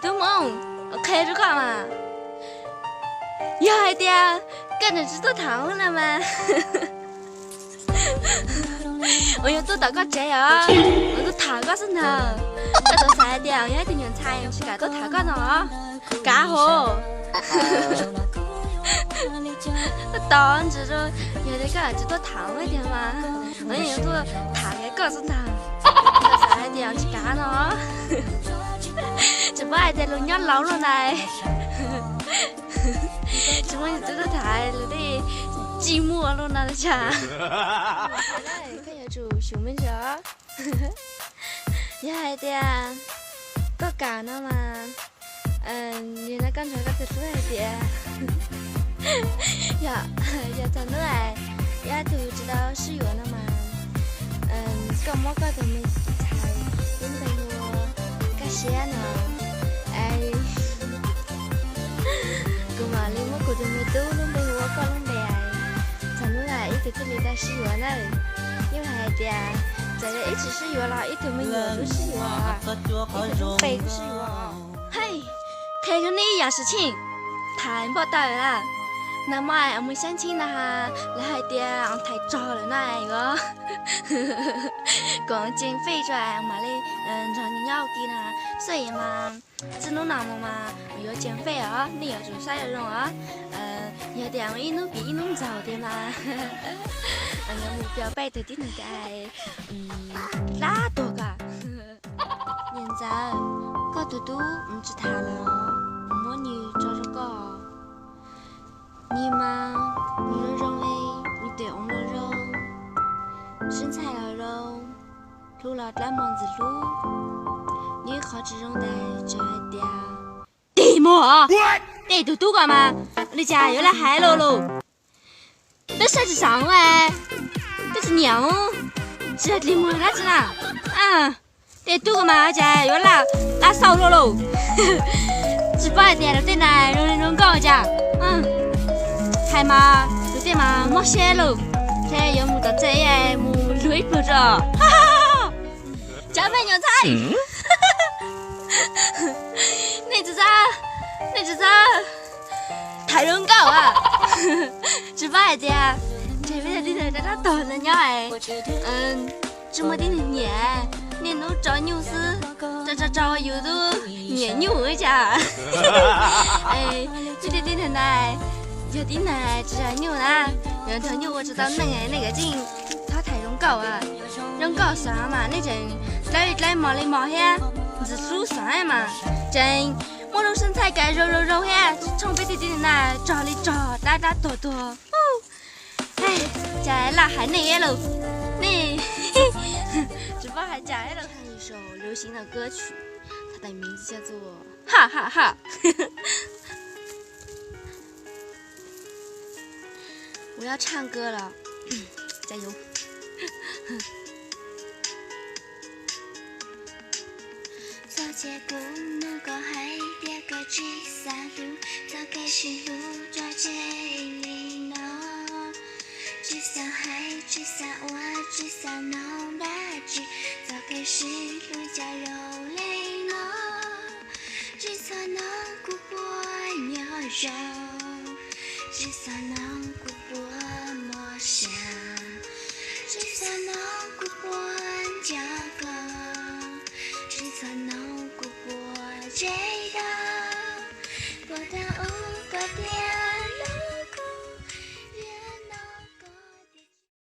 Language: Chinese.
都梦，开着干嘛？呀，爹，跟着知道糖了吗？我要多打个折啊！我都打个是呢，那都3点，我要点人菜，去搞多打个呢，搞好。我当时说有那个知道糖一点嘛，我要多打个是呢，到3点去搞呢，只不爱在路上捞了呢，只不你知道台了的。寂寞了那的家，来，看下住小门角，你还的呀？多干了嘛？你那刚才个在说一点，呀，咱们来，呀都知道是有了嘛？干么个都没猜，因为我干些呢，哎，干嘛哩？我可都没都弄被我搞弄的。一直里的是有呢，因为的，在这一直是有了，一直没有就是有啊，一直就背是有啊。嘿，看着那样事情，太不对了。那么我们相亲的哈，来的俺太早了那个，光减肥出来嘛嘞，让你要给呢，所以嘛，只能那么嘛，要减肥啊，你要做啥要用啊？有点一弄比一弄早的嘛，有目标摆头的那个，那多个，现在搞多多不知他了，我你找着个，你嘛，你的肉嘞，你对我的肉，身材了肉，路了单忙子路，你靠这种的这一点，地么？你多多干嘛？你家又来害了喽！这啥子上哎？这是娘哦，这你么那子啦？你多干嘛？家又来拉少了喽！只把点了点来，弄搞家，还嘛，有点嘛没写喽，这又没得这哎，没累不着，哈哈哈！加倍牛菜，你这咋？你这咋？太人搞啊！只把的呀，这边的地头在那倒着鸟哎，这么点年，你弄找牛丝，找有的年牛一家，哎，这点地头来，有点来只要牛啦，有头牛我知道那个劲，他太人搞啊，人搞啥嘛？那阵来毛来毛呀，是输啥嘛？真。我肉身材该肉嘿，从背地里来找里找打多，哎，加了还那了，你，只不还加了。唱一首流行的歌曲，它的名字叫做哈哈哈。我要唱歌了，加油！走街不能够还别个去三路，走给西路抓这里呢，只想海，只想我，只想能把去，走给西路加肉类呢，只想能顾波鸟肉，只想能顾波莫想，只想能顾。